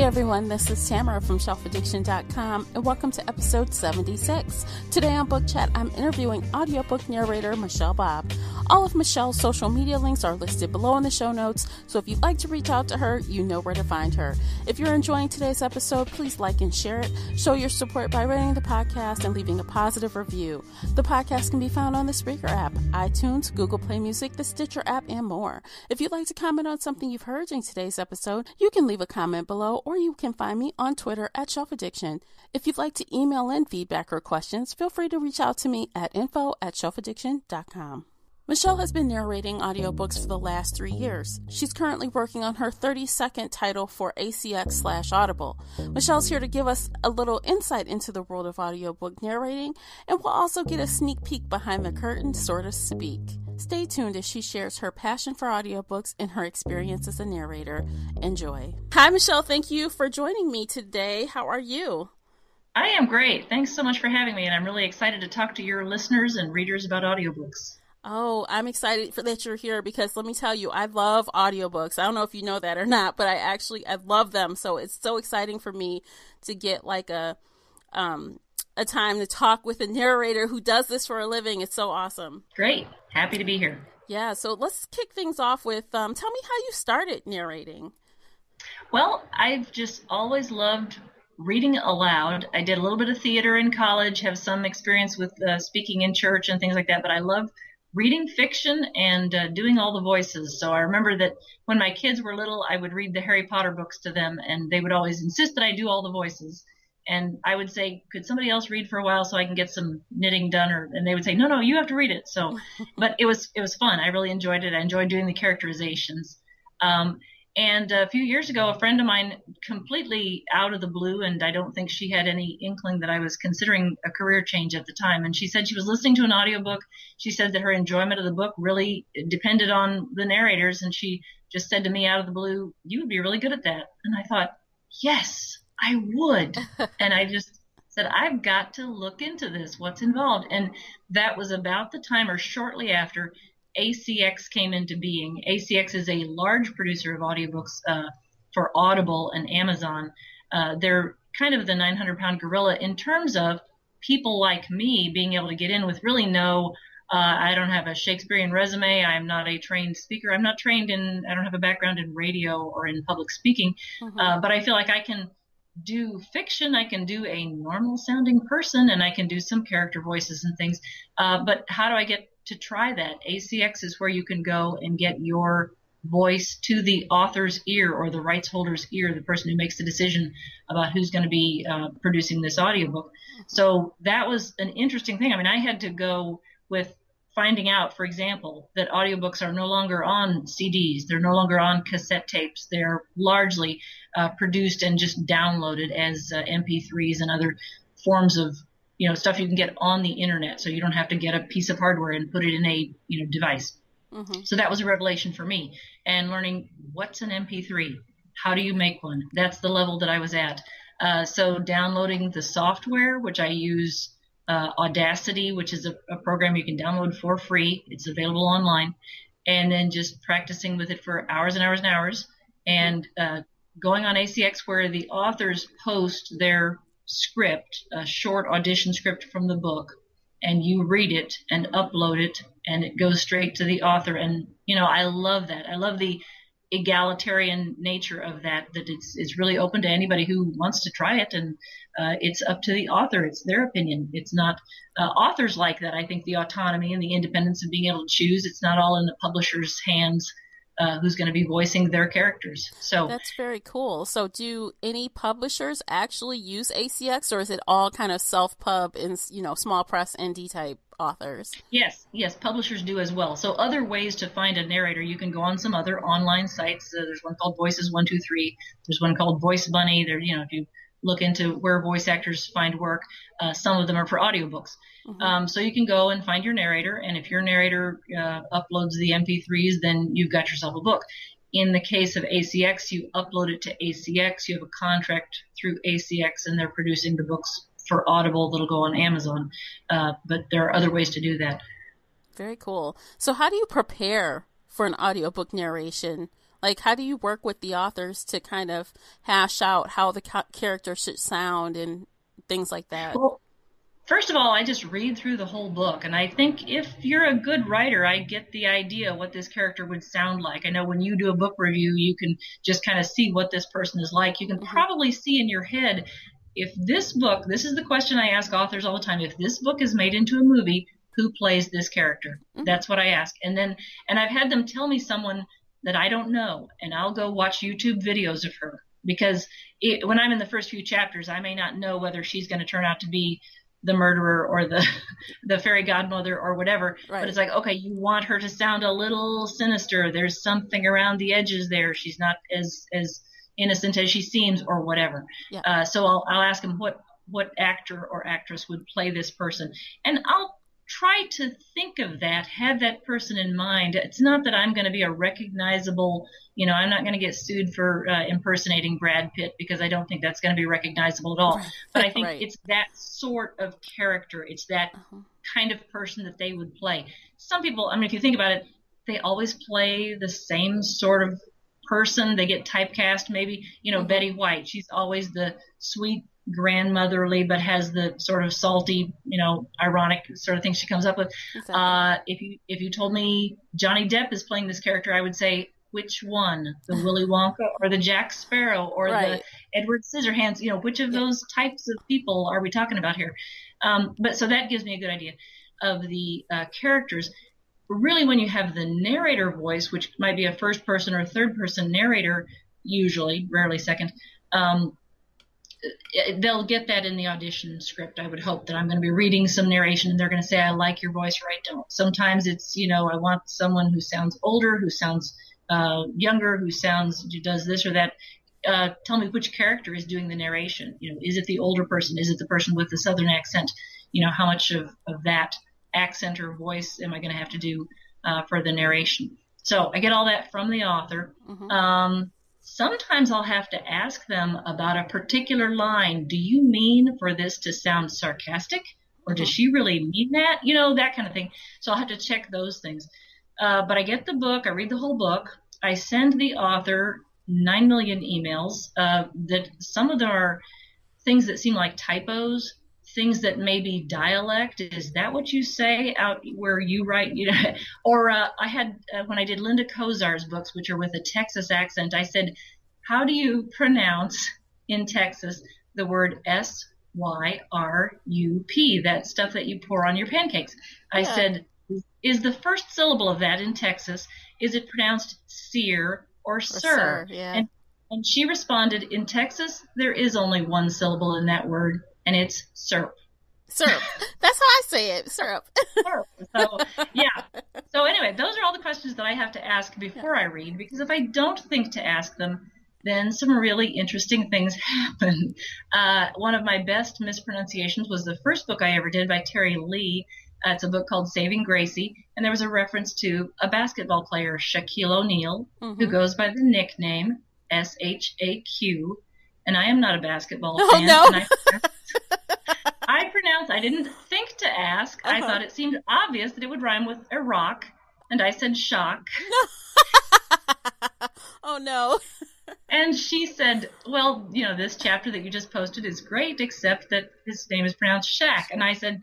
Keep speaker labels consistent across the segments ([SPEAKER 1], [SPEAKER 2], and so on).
[SPEAKER 1] everyone, this is Tamara from shelfaddiction.com and welcome to episode 76. Today on Book Chat, I'm interviewing audiobook narrator Michelle Babb. All of Michelle's social media links are listed below in the show notes, so if you'd like to reach out to her, you know where to find her. If you're enjoying today's episode, please like and share it. Show your support by rating the podcast and leaving a positive review. The podcast can be found on the Spreaker app, iTunes, Google Play Music, the Stitcher app, and more. If you'd like to comment on something you've heard in today's episode, you can leave a comment below, or you can find me on Twitter at Shelf Addiction. If you'd like to email in feedback or questions, feel free to reach out to me at info@shelfaddiction.com. Michelle has been narrating audiobooks for the last 3 years. She's currently working on her 32nd title for ACX/Audible. Michelle's here to give us a little insight into the world of audiobook narrating, and we'll also get a sneak peek behind the curtain, so to speak. Stay tuned as she shares her passion for audiobooks and her experience as a narrator. Enjoy. Hi, Michelle. Thank you for joining me today. How are you?
[SPEAKER 2] I am great. Thanks so much for having me, and I'm really excited to talk to your listeners and readers about audiobooks.
[SPEAKER 1] Oh, I'm excited that you're here because let me tell you, I love audiobooks. I don't know if you know that or not, but I love them. So it's so exciting for me to get like a time to talk with a narrator who does this for a living. It's so awesome.
[SPEAKER 2] Great. Happy to be here.
[SPEAKER 1] Yeah. So let's kick things off with, tell me how you started narrating.
[SPEAKER 2] Well, I've just always loved reading aloud. I did a little bit of theater in college, have some experience with speaking in church and things like that, but I love reading fiction and doing all the voices. So I remember that when my kids were little, I would read the Harry Potter books to them, and they would always insist that I do all the voices. And I would say, could somebody else read for a while so I can get some knitting done? And they would say, no, you have to read it. So, but it was fun. I really enjoyed it. I enjoyed doing the characterizations. And a few years ago, a friend of mine, completely out of the blue, and I don't think she had any inkling that I was considering a career change at the time, and she said she was listening to an audiobook. She said that her enjoyment of the book really depended on the narrators, and she just said to me out of the blue, you would be really good at that. And I thought, yes, I would. And I just said, I've got to look into this, what's involved. And that was about the time or shortly after ACX came into being. ACX is a large producer of audiobooks for Audible and Amazon. They're kind of the 900-pound gorilla in terms of people like me being able to get in with really I don't have a Shakespearean resume. I'm not a trained speaker. I don't have a background in radio or in public speaking. Mm-hmm. But I feel like I can do fiction, I can do a normal sounding person, and I can do some character voices and things. But how do I get to try that? ACX is where you can go and get your voice to the author's ear or the rights holder's ear, the person who makes the decision about who's going to be producing this audiobook. So that was an interesting thing. I mean, I had to go with finding out, for example, that audiobooks are no longer on CDs. They're no longer on cassette tapes. They're largely produced and just downloaded as MP3s and other forms of stuff you can get on the internet, so you don't have to get a piece of hardware and put it in a device. Mm-hmm. So that was a revelation for me, and learning what's an MP3, how do you make one. That's the level that I was at. So downloading the software, which I use Audacity, which is a program you can download for free. It's available online, and then just practicing with it for hours and hours and hours, and going on ACX where the authors post their script, a short audition script from the book, and you read it and upload it, and it goes straight to the author. And I love that. I love the egalitarian nature of that it's really open to anybody who wants to try it, and it's up to the author. It's their opinion. It's not authors like that. I think the autonomy and the independence of being able to choose, it's not all in the publisher's hands. Who's going to be voicing their characters. So
[SPEAKER 1] that's very cool. So do any publishers actually use ACX, or is it all kind of self-pub and, small press indie type authors? Yes,
[SPEAKER 2] publishers do as well. So other ways to find a narrator, you can go on some other online sites. There's one called Voices 123. There's one called Voice Bunny. There, if you look into where voice actors find work, some of them are for audiobooks. Mm-hmm. So you can go and find your narrator, and if your narrator uploads the MP3s, then you've got yourself a book. In the case of ACX, you upload it to ACX. You have a contract through ACX, and they're producing the books for Audible that'll go on Amazon. But there are other ways to do that.
[SPEAKER 1] Very cool. So how do you prepare for an audiobook narration? Like, how do you work with the authors to kind of hash out how the character should sound and things like that?
[SPEAKER 2] Well, first of all, I just read through the whole book, and I think if you're a good writer, I get the idea what this character would sound like. I know when you do a book review, you can just kind of see what this person is like. You can probably see in your head, if this book, this is the question I ask authors all the time, if this book is made into a movie, who plays this character? That's what I ask. And I've had them tell me someone that I don't know, and I'll go watch YouTube videos of her, because when I'm in the first few chapters, I may not know whether she's going to turn out to be the murderer or the fairy godmother or whatever. Right. But it's like, okay, you want her to sound a little sinister. There's something around the edges there. She's not as innocent as she seems or whatever. Yeah. So I'll ask them what actor or actress would play this person. And I'll try to think of that, have that person in mind. It's not that I'm going to be a recognizable, I'm not going to get sued for impersonating Brad Pitt, because I don't think that's going to be recognizable at all. Right. But I think it's that sort of character. It's that kind of person that they would play. Some people, if you think about it, they always play the same sort of person. They get typecast, maybe, Betty White. She's always the sweet, grandmotherly, but has the sort of salty, ironic sort of thing she comes up with. Exactly. If you told me Johnny Depp is playing this character, I would say, which one? The Willy Wonka or the Jack Sparrow or the Edward Scissorhands? Which of those types of people are we talking about here? But so that gives me a good idea of the characters. Really, when you have the narrator voice, which might be a first person or third person narrator, usually, rarely second, they'll get that in the audition script. I would hope that I'm going to be reading some narration and they're going to say, I like your voice, or I don't. Sometimes it's, I want someone who sounds older, who sounds younger, who does this or that. Tell me which character is doing the narration. Is it the older person? Is it the person with the southern accent? How much of that accent or voice am I going to have to do for the narration? So I get all that from the author. Sometimes I'll have to ask them about a particular line. Do you mean for this to sound sarcastic? Or does she really mean that? That kind of thing. So I'll have to check those things. But I get the book. I read the whole book. I send the author 9 million emails that some of them are things that seem like typos, things that may be dialect. Is that what you say out where you write? Or I had, when I did Linda Kozar's books, which are with a Texas accent, I said, how do you pronounce in Texas the word SYRUP, that stuff that you pour on your pancakes? I said, is the first syllable of that in Texas, is it pronounced sear or sir? Yeah. And she responded, in Texas, there is only one syllable in that word, and it's syrup.
[SPEAKER 1] Syrup. That's how I say it. Syrup.
[SPEAKER 2] Syrup. So, yeah. So anyway, those are all the questions that I have to ask before I read, because if I don't think to ask them, then some really interesting things happen. One of my best mispronunciations was the first book I ever did by Terry Lee. It's a book called Saving Gracie, and there was a reference to a basketball player, Shaquille O'Neal, who goes by the nickname SHAQ, and I am not a basketball fan.
[SPEAKER 1] No.
[SPEAKER 2] And I didn't think to ask. I thought it seemed obvious that it would rhyme with Iraq, and I said shock.
[SPEAKER 1] Oh, no.
[SPEAKER 2] And she said, well, this chapter that you just posted is great, except that his name is pronounced Shaq. And I said,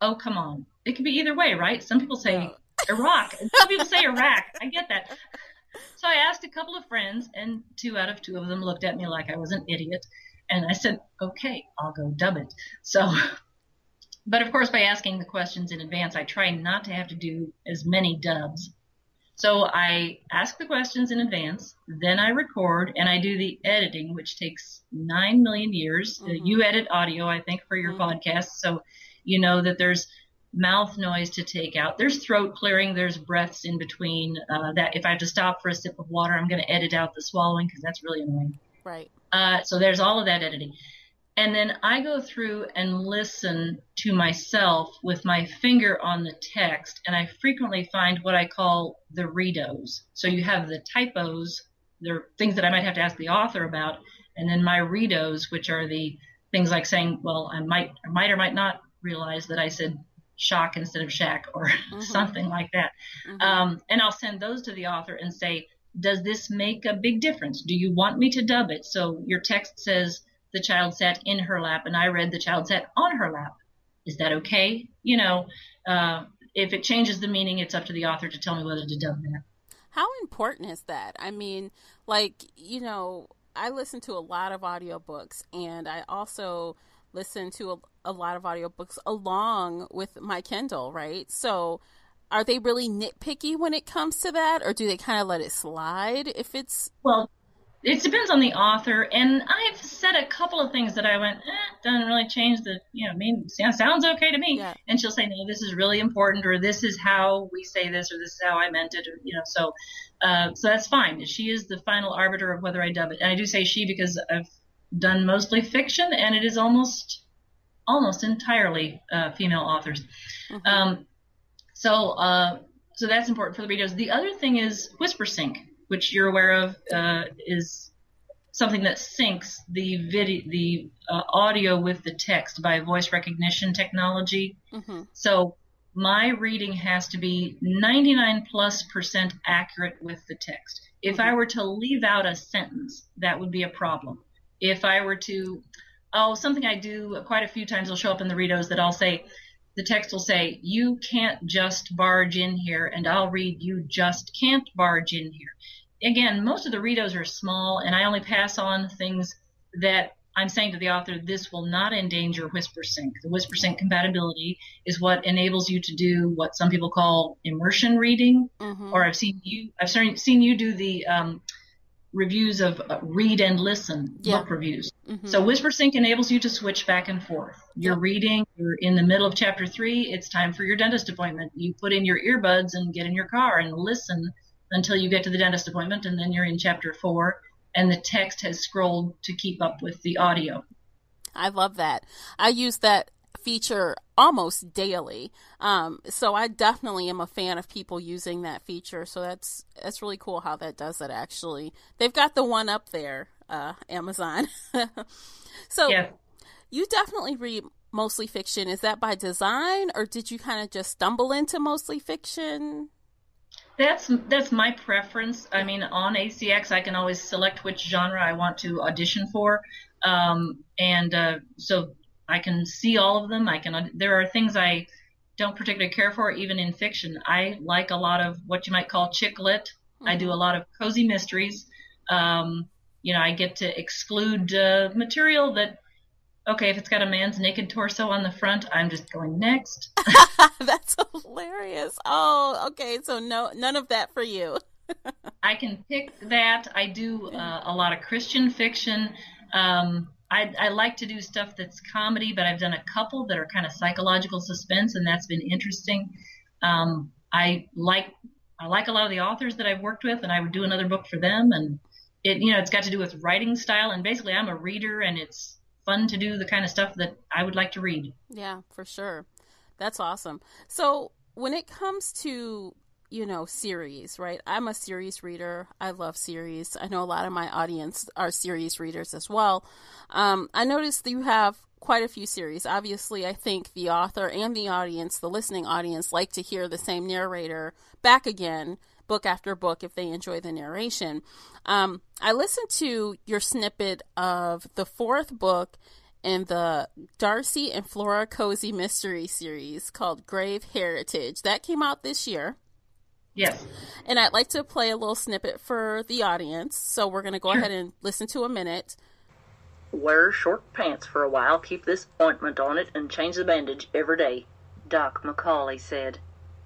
[SPEAKER 2] oh, come on. It could be either way, right? Some people say Iraq, and some people say Iraq. I get that. So I asked a couple of friends, and 2 out of 2 of them looked at me like I was an idiot. And I said, okay, I'll go dub it. So, but of course, by asking the questions in advance, I try not to have to do as many dubs. So I ask the questions in advance, then I record, and I do the editing, which takes 9 million years. You edit audio, I think, for your podcast, so you know that there's mouth noise to take out. There's throat clearing. There's breaths in between. That if I have to stop for a sip of water, I'm going to edit out the swallowing because that's really annoying.
[SPEAKER 1] Right.
[SPEAKER 2] So there's all of that editing. And then I go through and listen to myself with my finger on the text, and I frequently find what I call the redos. So you have the typos, they're things that I might have to ask the author about, and then my redos, which are the things like saying, well, I might or might not realize that I said shock instead of shack or something like that. And I'll send those to the author and say, does this make a big difference? Do you want me to dub it? So your text says the child sat in her lap, and I read the child sat on her lap. Is that okay? If it changes the meaning, it's up to the author to tell me whether to dub that.
[SPEAKER 1] How important is that? I mean, I listen to a lot of audiobooks, and I also listen to a lot of audiobooks along with my Kindle, right? So are they really nitpicky when it comes to that, or do they kind of let it slide if it's...
[SPEAKER 2] Well, it depends on the author, and I've said a couple of things that I went, doesn't really change the, sounds okay to me.
[SPEAKER 1] Yeah.
[SPEAKER 2] And she'll say, no, this is really important, or this is how we say this, or this is how I meant it, or, so that's fine. She is the final arbiter of whether I dub it. And I do say she because I've done mostly fiction, and it is almost entirely female authors. Mm-hmm. So that's important for the readers. The other thing is WhisperSync, which you're aware of, is something that syncs the audio with the text by voice recognition technology. Mm-hmm. So my reading has to be 99+% accurate with the text. If mm-hmm. I were to leave out a sentence, that would be a problem. If I were to, something I do quite a few times will show up in the reados that I'll say, the text will say, you can't just barge in here, and I'll read, you just can't barge in here. Again, most of the reados are small, and I only pass on things that I'm saying to the author, this will not endanger WhisperSync. The WhisperSync compatibility is what enables you to do what some people call immersion reading, mm-hmm. or I've seen you do the reviews of read and listen, book reviews. Mm-hmm. So WhisperSync enables you to switch back and forth. You're reading, you're in the middle of chapter 3, it's time for your dentist appointment. You put in your earbuds and get in your car and listen until you get to the dentist appointment, and then you're in chapter 4, and the text has scrolled to keep up with the audio.
[SPEAKER 1] I love that. I use that feature almost daily. So I definitely am a fan of people using that feature. So that's really cool how that does it, actually. They've got the one up there, Amazon. So yeah. You definitely read mostly fiction. Is that by design, or did you kind of just stumble into mostly fiction?
[SPEAKER 2] That's my preference. I mean, on ACX, I can always select which genre I want to audition for. So I can see all of them. There are things I don't particularly care for, even in fiction. I like a lot of what you might call chick lit. Mm-hmm. I do a lot of cozy mysteries. I get to exclude material that, okay, if it's got a man's naked torso on the front, I'm just going next.
[SPEAKER 1] That's hilarious. Oh, okay. So none of that for you.
[SPEAKER 2] I can pick that. I do a lot of Christian fiction. I like to do stuff that's comedy, but I've done a couple that are kind of psychological suspense, and that's been interesting. I like a lot of the authors that I've worked with, and I would do another book for them. And it's got to do with writing style, and basically I'm a reader, and it's fun to do the kind of stuff that I would like to read.
[SPEAKER 1] Yeah, for sure. That's awesome. So when it comes to, series, right? I'm a series reader. I love series. I know a lot of my audience are series readers as well. I noticed that you have quite a few series. Obviously, I think the author and the audience, the listening audience, like to hear the same narrator back again, book after book, if they enjoy the narration. I listened to your snippet of the 4th book in the Darcy and Flora Cozy Mystery series called Grave Heritage. That came out this year.
[SPEAKER 2] Yes.
[SPEAKER 1] And I'd like to play a little snippet for the audience. So we're going to go ahead and listen to a minute.
[SPEAKER 3] Wear short pants for a while, keep this ointment on it, and change the bandage every day, Doc Macaulay said.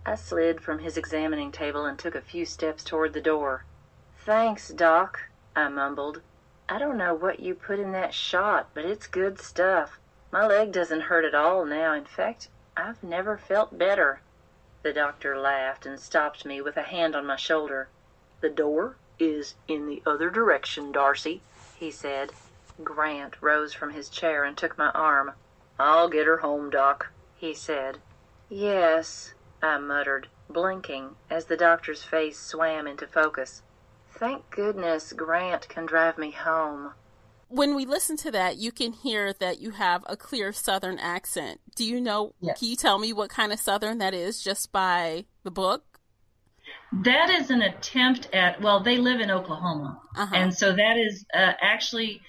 [SPEAKER 3] I slid from his examining table and took a few steps toward the door. Thanks, Doc, I mumbled. I don't know what you put in that shot, but it's good stuff. My leg doesn't hurt at all now. In fact, I've never felt better. The doctor laughed and stopped me with a hand on my shoulder. The door is in the other direction, Darcy, he said. Grant rose from his chair and took my arm. I'll get her home, Doc, he said. Yes, I muttered, blinking as the doctor's face swam into focus. Thank goodness Grant can drive me home.
[SPEAKER 1] When we listen to that, you can hear that you have a clear Southern accent. Do you know, Can you tell me what kind of Southern that is just by the book?
[SPEAKER 2] That is an attempt at, well, they live in Oklahoma. And so that is actually,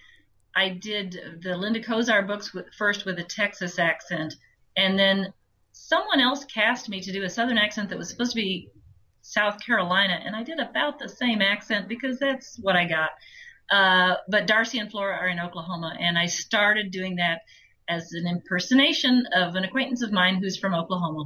[SPEAKER 2] I did the Linda Kozar books first with a Texas accent, and then someone else cast me to do a Southern accent that was supposed to be South Carolina, and I did about the same accent because that's what I got. But Darcy and Flora are in Oklahoma, and I started doing that as an impersonation of an acquaintance of mine who's from Oklahoma.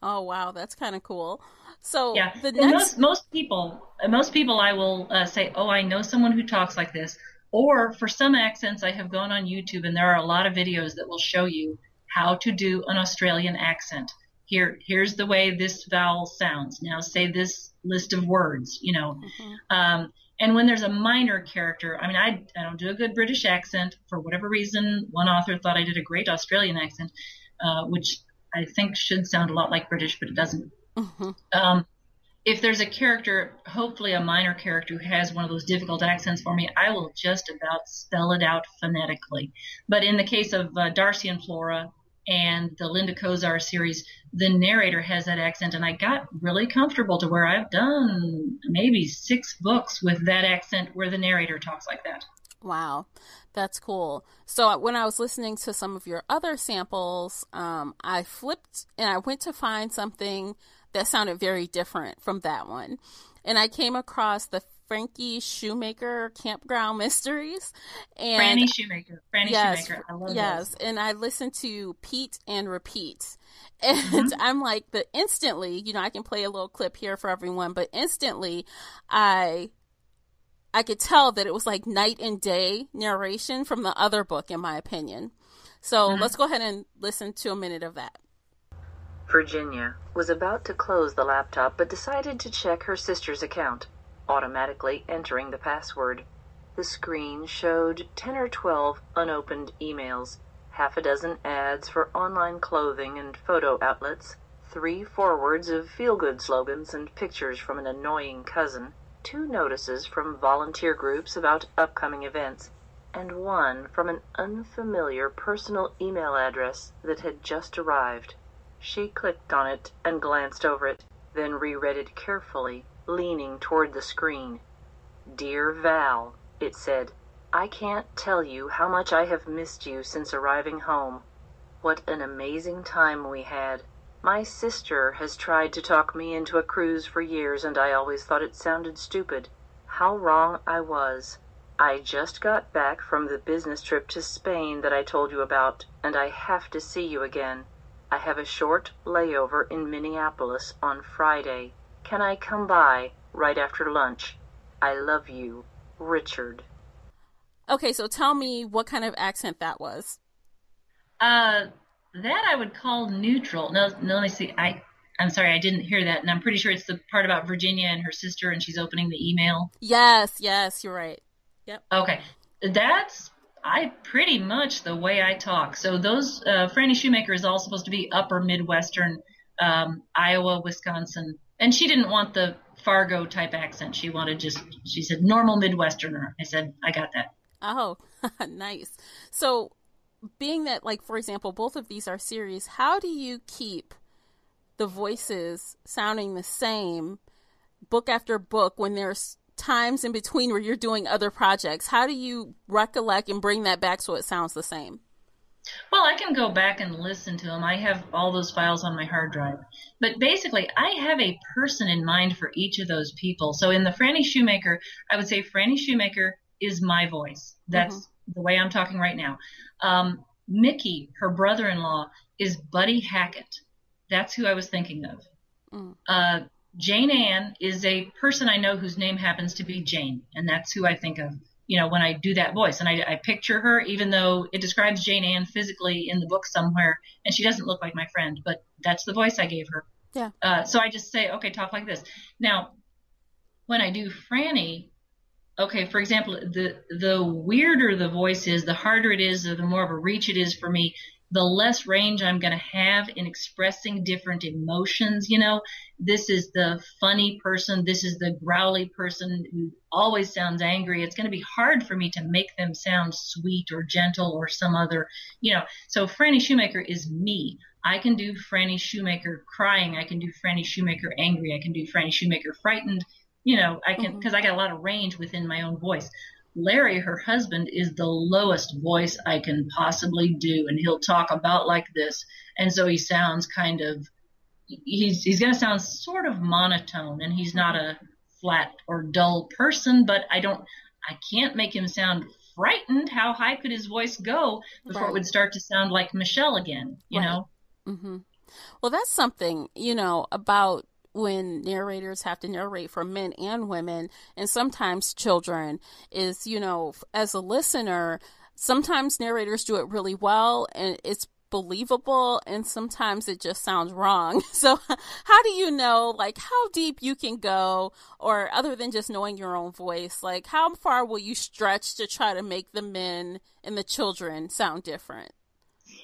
[SPEAKER 1] Oh, wow, that's kind of cool. So
[SPEAKER 2] yeah,
[SPEAKER 1] the next...
[SPEAKER 2] most people I will say, oh, I know someone who talks like this. Or for some accents, I have gone on YouTube, and there are a lot of videos that will show you how to do an Australian accent. Here's the way this vowel sounds. Now say this list of words, you know. And when there's a minor character, I mean, I don't do a good British accent. For whatever reason, one author thought I did a great Australian accent, which I think should sound a lot like British, but it doesn't. If there's a character, hopefully a minor character who has one of those difficult accents for me, I will just about spell it out phonetically. But in the case of Darcy and Flora and the Linda Kozar series, the narrator has that accent, and I got really comfortable to where I've done maybe 6 books with that accent where the narrator talks like that.
[SPEAKER 1] Wow, that's cool. So when I was listening to some of your other samples, I flipped and I went to find something that sounded very different from that one. And I came across the Frankie Shoemaker Campground Mysteries. And
[SPEAKER 2] Franny Shoemaker. I love
[SPEAKER 1] yes, those. And I listened to Pete and Repeat. And I'm like, instantly, you know, I can play a little clip here for everyone, but instantly I could tell that it was like night and day narration from the other book, in my opinion. So let's go ahead and listen to a minute of that.
[SPEAKER 3] Virginia was about to close the laptop but decided to check her sister's account, automatically entering the password. The screen showed 10 or 12 unopened emails, half a dozen ads for online clothing and photo outlets, 3 forwards of feel-good slogans and pictures from an annoying cousin, 2 notices from volunteer groups about upcoming events, and 1 from an unfamiliar personal email address that had just arrived. She clicked on it and glanced over it, then reread it carefully, leaning toward the screen. "Dear Val," it said, "I can't tell you how much I have missed you since arriving home. What an amazing time we had. My sister has tried to talk me into a cruise for years, and I always thought it sounded stupid. How wrong I was. I just got back from the business trip to Spain that I told you about, and I have to see you again. I have a short layover in Minneapolis on Friday. Can I come by right after lunch? I love you, Richard."
[SPEAKER 1] Okay, so tell me what kind of accent that was.
[SPEAKER 2] That I would call neutral. No, let me see. I'm sorry, I didn't hear that, and I'm pretty sure it's the part about Virginia and her sister, and she's opening the email.
[SPEAKER 1] Yes, you're right. Yep.
[SPEAKER 2] Okay, that's pretty much the way I talk. So those Franny Shoemaker is all supposed to be upper Midwestern, Iowa, Wisconsin, and she didn't want the Fargo type accent. She said normal Midwesterner. I said, I got that.
[SPEAKER 1] Oh, nice. So being that, like, for example, both of these are series, how do you keep the voices sounding the same book after book when there's times in between where you're doing other projects? How do you recollect and bring that back so it sounds the same?
[SPEAKER 2] Well, I can go back and listen to them. I have all those files on my hard drive. But basically, I have a person in mind for each of those people. So in the Franny Shoemaker, I would say Franny Shoemaker is my voice. That's the way I'm talking right now. Mickey, her brother-in-law, is Buddy Hackett. That's who I was thinking of. Jane Ann is a person I know whose name happens to be Jane, and that's who I think of, you know, when I do that voice. And I picture her, even though it describes Jane Ann physically in the book somewhere, and she doesn't look like my friend, but that's the voice I gave her.
[SPEAKER 1] Yeah.
[SPEAKER 2] So I just say, okay, talk like this. Now, when I do Franny, okay, for example, the weirder the voice is, the harder it is, or the more of a reach it is for me, the less range I'm going to have in expressing different emotions. You know, this is the funny person. This is the growly person who always sounds angry. It's going to be hard for me to make them sound sweet or gentle or some other, you know. So Franny Shoemaker is me. I can do Franny Shoemaker crying. I can do Franny Shoemaker angry. I can do Franny Shoemaker frightened. I can, because I got a lot of range within my own voice. Larry, her husband, is the lowest voice I can possibly do, and he'll talk about like this. And so he sounds kind of, he's going to sound sort of monotone, and he's not a flat or dull person, but I can't make him sound frightened. How high could his voice go before it would start to sound like Michelle again, you know?
[SPEAKER 1] Mm-hmm. Well, that's something, about when narrators have to narrate for men and women, and sometimes children, is, as a listener, sometimes narrators do it really well and it's believable, and sometimes it just sounds wrong. So how do you know, like, how deep you can go, or other than just knowing your own voice, like, how far will you stretch to try to make the men and the children sound different?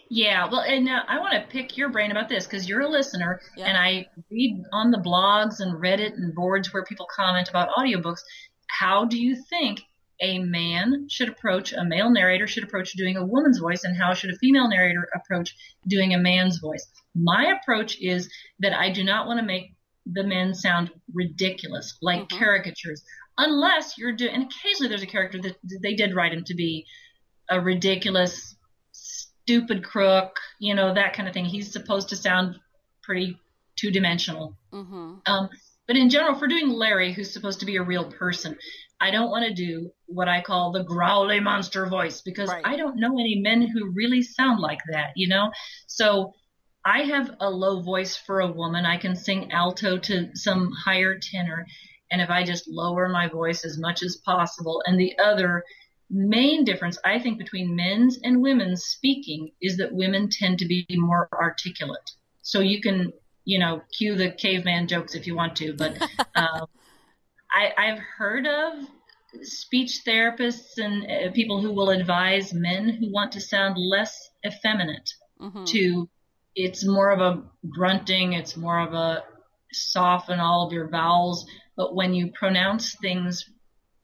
[SPEAKER 2] Yeah, well, and I want to pick your brain about this because you're a listener, and I read on the blogs and Reddit and boards where people comment about audiobooks. How do you think a man should approach, a male narrator should approach doing a woman's voice, and how should a female narrator approach doing a man's voice? My approach is that I do not want to make the men sound ridiculous, like caricatures, unless you're doing, and occasionally there's a character that they did write him to be a ridiculous, stupid crook, that kind of thing. He's supposed to sound pretty two-dimensional. But in general, for doing Larry, who's supposed to be a real person, I don't want to do what I call the growly monster voice, because I don't know any men who really sound like that, So I have a low voice for a woman. I can sing alto to some higher tenor, and if I just lower my voice as much as possible. And the other main difference, I think, between men's and women's speaking is that women tend to be more articulate. So you can, cue the caveman jokes if you want to, but I've heard of speech therapists and people who will advise men who want to sound less effeminate to, it's more of a grunting, it's more of a soften all of your vowels, but when you pronounce things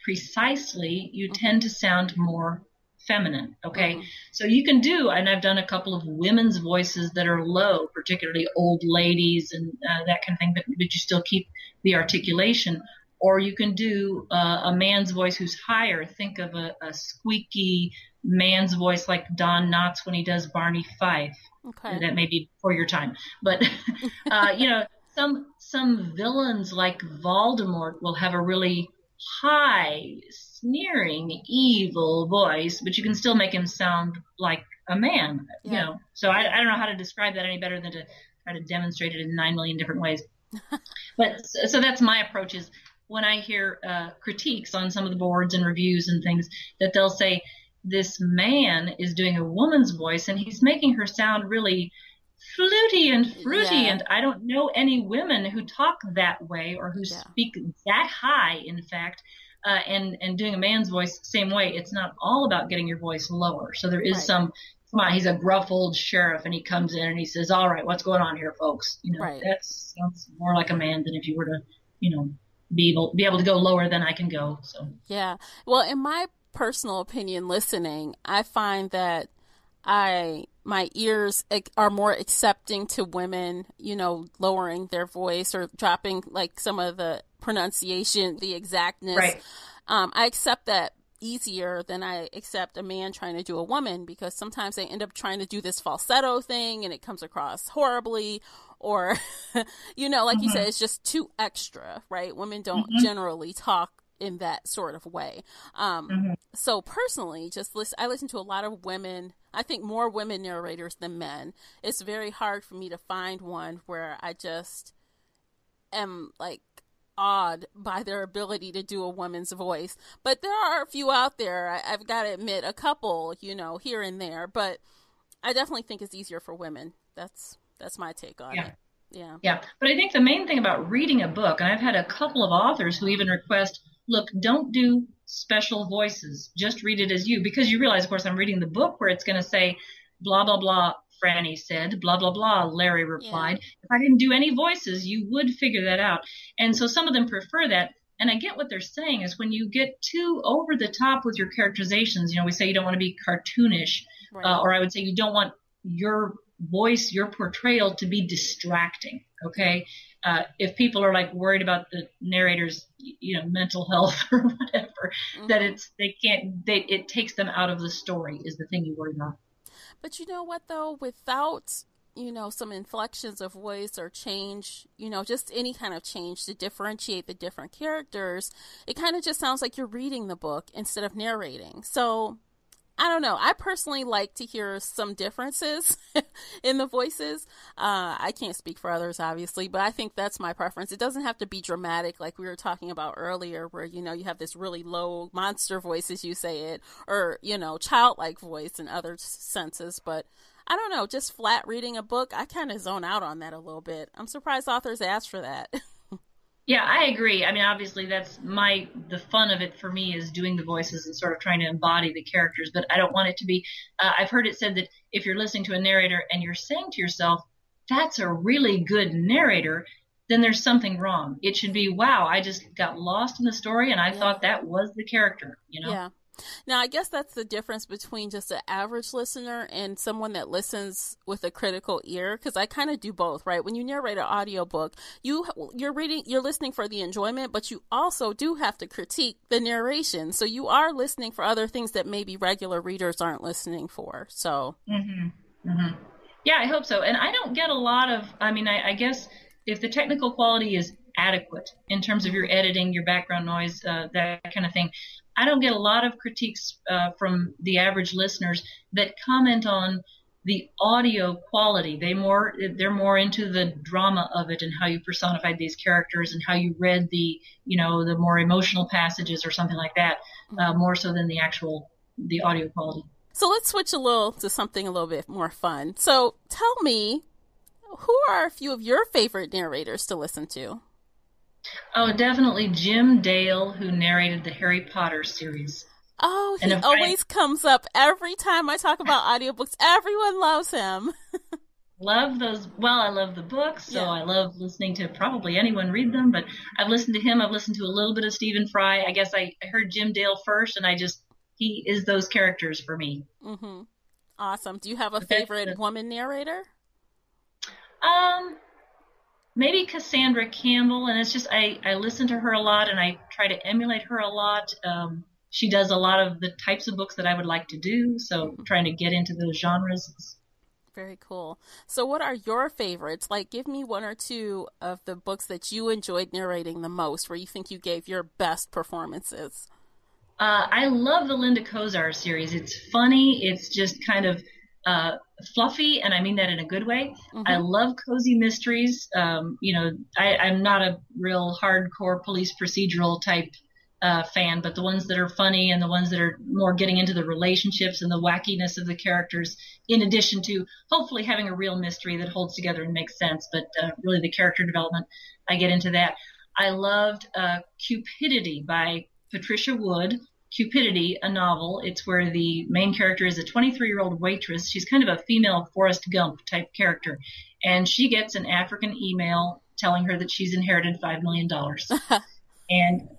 [SPEAKER 2] precisely, you tend to sound more feminine. Okay. So you can do, and I've done a couple of women's voices that are low, particularly old ladies and that kind of thing, but you still keep the articulation. Or you can do a man's voice who's higher. Think of a squeaky man's voice like Don Knotts when he does Barney Fife. Okay. That may be before your time. But, some villains like Voldemort will have a really high, sneering, evil voice, but you can still make him sound like a man, So I don't know how to describe that any better than to try to demonstrate it in 9 million different ways. But so that's my approach, is when I hear critiques on some of the boards and reviews and things, that they'll say, this man is doing a woman's voice and he's making her sound really fluty and fruity, and I don't know any women who talk that way or who speak that high, in fact, and doing a man's voice same way. It's not all about getting your voice lower. So there is come on, he's a gruff old sheriff and he comes in and he says, all right, what's going on here, folks? That sounds more like a man than if you were to, be able to go lower than I can go. So
[SPEAKER 1] well, in my personal opinion, listening, I find that my ears are more accepting to women, lowering their voice or dropping like some of the pronunciation, the exactness. I accept that easier than I accept a man trying to do a woman, because sometimes they end up trying to do this falsetto thing and it comes across horribly, or, like you said, it's just too extra, right? Women don't generally talk in that sort of way. So personally, I listen to a lot of women. I think more women narrators than men. It's very hard for me to find one where I just am like awed by their ability to do a woman's voice. But there are a few out there. I've got to admit, a couple, here and there. But I definitely think it's easier for women. That's my take on it. Yeah.
[SPEAKER 2] But I think the main thing about reading a book, and I've had a couple of authors who even request, look, don't do special voices. Just read it as you, because you realize, of course, I'm reading the book where it's going to say, blah, blah, blah, Franny said, blah, blah, blah, Larry replied. If I didn't do any voices, you would figure that out. And so some of them prefer that. And I get what they're saying is when you get too over the top with your characterizations, we say you don't want to be cartoonish, or I would say you don't want your voice, your portrayal to be distracting. Okay. If people are like worried about the narrator's, mental health or whatever, that it takes them out of the story is the thing you worry about.
[SPEAKER 1] But you know what though, without, some inflections of voice or change, just any kind of change to differentiate the different characters, it kind of just sounds like you're reading the book instead of narrating. So I don't know. I personally like to hear some differences in the voices. I can't speak for others, obviously, but I think that's my preference. It doesn't have to be dramatic like we were talking about earlier where, you have this really low monster voice as you say it, or, childlike voice in other senses. But I don't know, just flat reading a book, I kind of zone out on that a little bit. I'm surprised authors ask for that.
[SPEAKER 2] Yeah, I agree. I mean, obviously that's the fun of it for me is doing the voices and sort of trying to embody the characters, but I don't want it to be, I've heard it said that if you're listening to a narrator and you're saying to yourself, that's a really good narrator, then there's something wrong. It should be, wow, I just got lost in the story and I thought that was the character, Yeah.
[SPEAKER 1] Now, I guess that's the difference between just an average listener and someone that listens with a critical ear, because I kind of do both, right? When you narrate an audiobook, you're listening for the enjoyment, but you also do have to critique the narration. So you are listening for other things that maybe regular readers aren't listening for. So. Mm-hmm.
[SPEAKER 2] Mm-hmm. Yeah, I hope so. And I don't get a lot of, I guess if the technical quality is adequate in terms of your editing, your background noise, that kind of thing, I don't get a lot of critiques from the average listeners that comment on the audio quality. They're more into the drama of it and how you personified these characters and how you read the more emotional passages or something like that, more so than the audio quality.
[SPEAKER 1] So let's switch to something a little bit more fun. So tell me, who are a few of your favorite narrators to listen to?
[SPEAKER 2] Oh, definitely Jim Dale, who narrated the Harry Potter series.
[SPEAKER 1] Oh, he always comes up every time I talk about audiobooks. Everyone loves him.
[SPEAKER 2] Love those. Well, I love the books, so I love listening to probably anyone read them, but I've listened to him. I've listened to a little bit of Stephen Fry. I guess I heard Jim Dale first, and he is those characters for me.
[SPEAKER 1] Mm-hmm. Awesome. Do you have a favorite woman narrator?
[SPEAKER 2] Maybe Cassandra Campbell, and it's just I listen to her a lot and I try to emulate her a lot. She does a lot of the types of books that I would like to do, so trying to get into those genres.
[SPEAKER 1] Very cool. So what are your favorites? Like, give me one or two of the books that you enjoyed narrating the most, where you think you gave your best performances.
[SPEAKER 2] I love the Linda Kozar series. It's funny. It's just kind of fluffy, and I mean that in a good way. Mm-hmm. I love cozy mysteries. I'm not a real hardcore police procedural type fan, but the ones that are funny and the ones that are more getting into the relationships and the wackiness of the characters, in addition to hopefully having a real mystery that holds together and makes sense, but really the character development, I get into that. I loved Cupidity by Patricia Wood. Cupidity, a novel. It's where the main character is a 23-year-old waitress. She's kind of a female Forrest Gump type character. And she gets an African email telling her that she's inherited $5 million.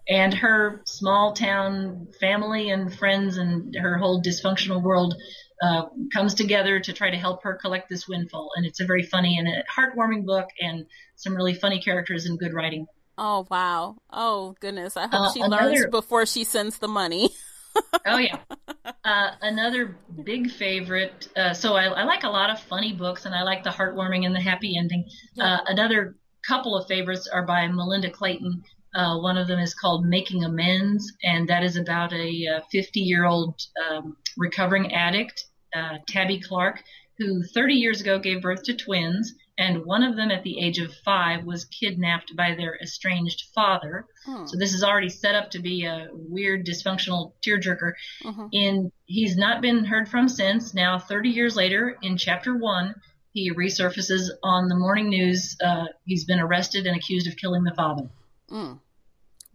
[SPEAKER 2] and her small town family and friends and her whole dysfunctional world comes together to try to help her collect this windfall. And it's a very funny and a heartwarming book and some really funny characters and good writing.
[SPEAKER 1] Oh, wow. Oh, goodness. I hope she learns before she sends the money.
[SPEAKER 2] Oh, yeah. Another big favorite. So I like a lot of funny books, and I like the heartwarming and the happy ending. Yeah. Another couple of favorites are by Melinda Clayton. One of them is called Making Amends, and that is about a 50-year-old recovering addict, Tabby Clark, who 30 years ago gave birth to twins. And one of them at the age of 5 was kidnapped by their estranged father. So this is already set up to be a weird, dysfunctional tearjerker. And he's not been heard from since. Now, 30 years later, in Chapter 1, he resurfaces on the morning news. He's been arrested and accused of killing the father. Wow.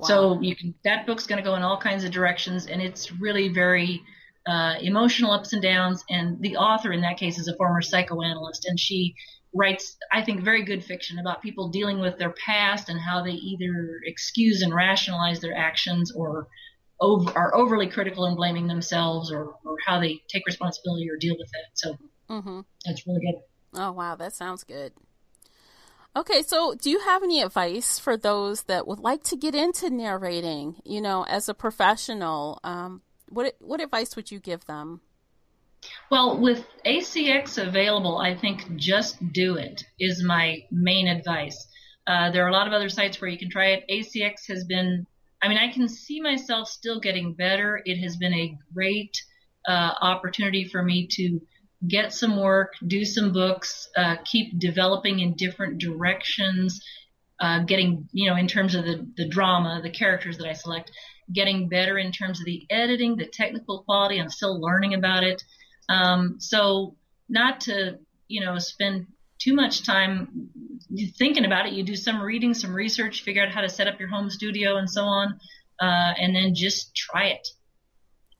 [SPEAKER 2] So that book's going to go in all kinds of directions, and it's really very emotional ups and downs. And the author in that case is a former psychoanalyst, and she writes, I think, very good fiction about people dealing with their past and how they either excuse and rationalize their actions or are overly critical and blaming themselves or how they take responsibility or deal with it. So that's really good.
[SPEAKER 1] Oh, wow. That sounds good. Okay, so do you have any advice for those that would like to get into narrating, as a professional? What advice would you give them?
[SPEAKER 2] Well, with ACX available, I think just do it is my main advice. There are a lot of other sites where you can try it. ACX has been, I can see myself still getting better. It has been a great opportunity for me to get some work, do some books, keep developing in different directions, getting, in terms of the drama, the characters that I select, getting better in terms of the editing, the technical quality. I'm still learning about it. So not to, spend too much time thinking about it. You do some reading, some research, figure out how to set up your home studio and so on, and then just try it.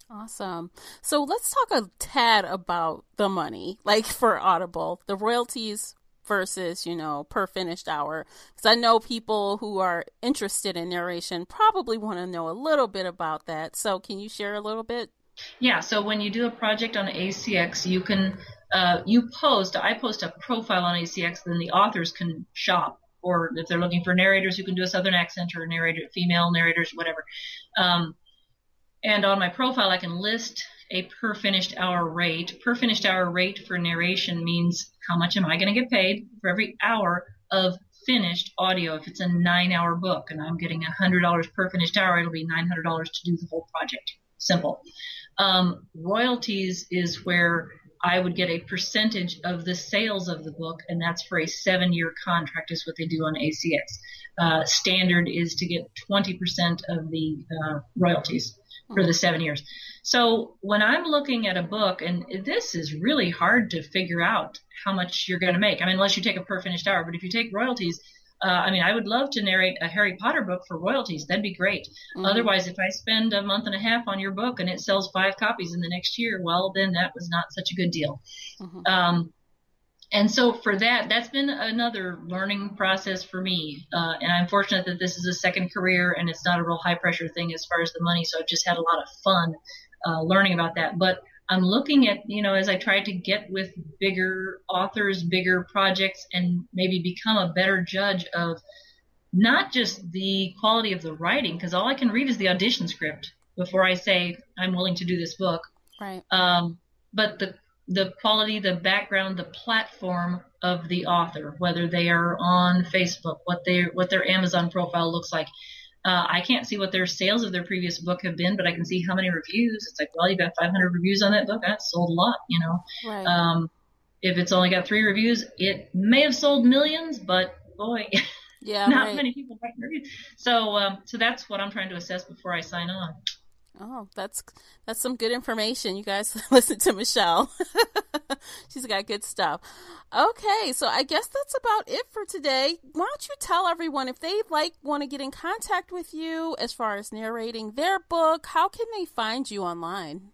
[SPEAKER 1] Awesome. So let's talk a tad about the money, like for Audible, the royalties versus, per finished hour. Because I know people who are interested in narration probably want to know a little bit about that. So can you share a little bit?
[SPEAKER 2] Yeah. So when you do a project on ACX, you can, I post a profile on ACX, then the authors can shop. Or if they're looking for narrators, you can do a Southern accent or female narrators, whatever. And on my profile, I can list a per finished hour rate. Per finished hour rate for narration means how much am I going to get paid for every hour of finished audio. If it's a 9-hour book and I'm getting $100 per finished hour, it'll be $900 to do the whole project. Simple. Royalties is where I would get a percentage of the sales of the book, and that's for a 7-year contract is what they do on ACX. Standard is to get 20% of the royalties for the 7 years. So when I'm looking at a book, and this is really hard to figure out how much you're going to make. Unless you take a per finished hour, but if you take royalties, I would love to narrate a Harry Potter book for royalties. That'd be great. Mm-hmm. Otherwise, if I spend a month and a half on your book and it sells 5 copies in the next year, well, then that was not such a good deal. Mm-hmm. And so for that's been another learning process for me. And I'm fortunate that this is a second career and it's not a real high pressure thing as far as the money. So I've just had a lot of fun learning about that. But I'm looking at, as I try to get with bigger authors, bigger projects, and maybe become a better judge of not just the quality of the writing, because all I can read is the audition script before I say I'm willing to do this book.
[SPEAKER 1] Right.
[SPEAKER 2] But the quality, the background, the platform of the author, whether they are on Facebook, what their Amazon profile looks like. I can't see what their sales of their previous book have been, but I can see how many reviews. It's like, well, you got 500 reviews on that book. That's sold a lot, Right. If it's only got 3 reviews, it may have sold millions, but boy,
[SPEAKER 1] yeah,
[SPEAKER 2] not
[SPEAKER 1] right.
[SPEAKER 2] many people write reviews. So that's what I'm trying to assess before I sign on.
[SPEAKER 1] Oh, that's some good information. You guys listen to Michelle. She's got good stuff. Okay, so I guess that's about it for today. Why don't you tell everyone if they want to get in contact with you as far as narrating their book, how can they find you online?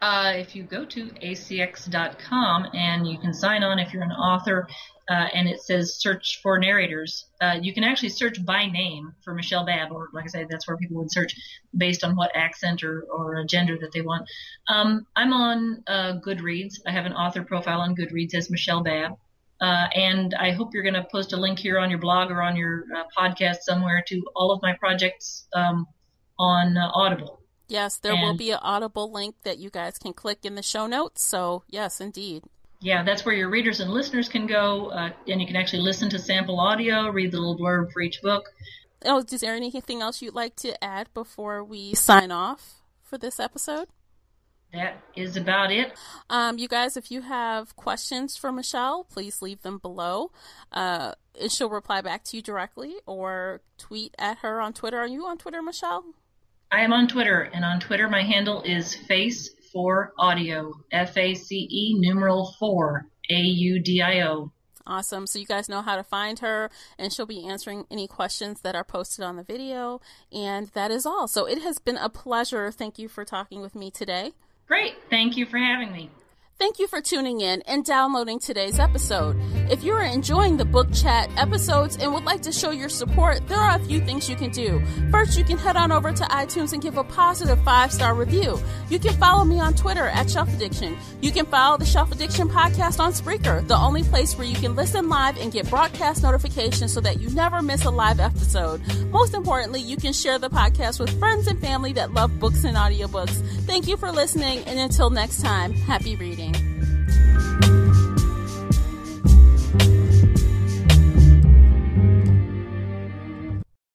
[SPEAKER 2] If you go to acx.com and you can sign on if you're an author, and it says search for narrators, you can actually search by name for Michelle Babb, or like I said, that's where people would search based on what accent or gender that they want. I'm on Goodreads. I have an author profile on Goodreads as Michelle Babb. And I hope you're going to post a link here on your blog or on your podcast somewhere to all of my projects on Audible.
[SPEAKER 1] Yes, there will be an Audible link that you guys can click in the show notes. So, yes, indeed.
[SPEAKER 2] Yeah, that's where your readers and listeners can go, and you can actually listen to sample audio, read the little blurb for each book.
[SPEAKER 1] Oh, is there anything else you'd like to add before we sign off for this episode?
[SPEAKER 2] That is about it.
[SPEAKER 1] You guys, if you have questions for Michelle, please leave them below. And she'll reply back to you directly or tweet at her on Twitter. Are you on Twitter, Michelle?
[SPEAKER 2] I am on Twitter, and on Twitter my handle is Face4Audio, FACE numeral 4 AUDIO.
[SPEAKER 1] Awesome. So you guys know how to find her, and she'll be answering any questions that are posted on the video. And that is all. So it has been a pleasure. Thank you for talking with me today.
[SPEAKER 2] Great. Thank you for having me.
[SPEAKER 1] Thank you for tuning in and downloading today's episode. If you are enjoying the Book Chat episodes and would like to show your support, there are a few things you can do. First, you can head on over to iTunes and give a positive 5-star review. You can follow me on Twitter at Shelf Addiction. You can follow the Shelf Addiction podcast on Spreaker, the only place where you can listen live and get broadcast notifications so that you never miss a live episode. Most importantly, you can share the podcast with friends and family that love books and audiobooks. Thank you for listening, and until next time, happy reading.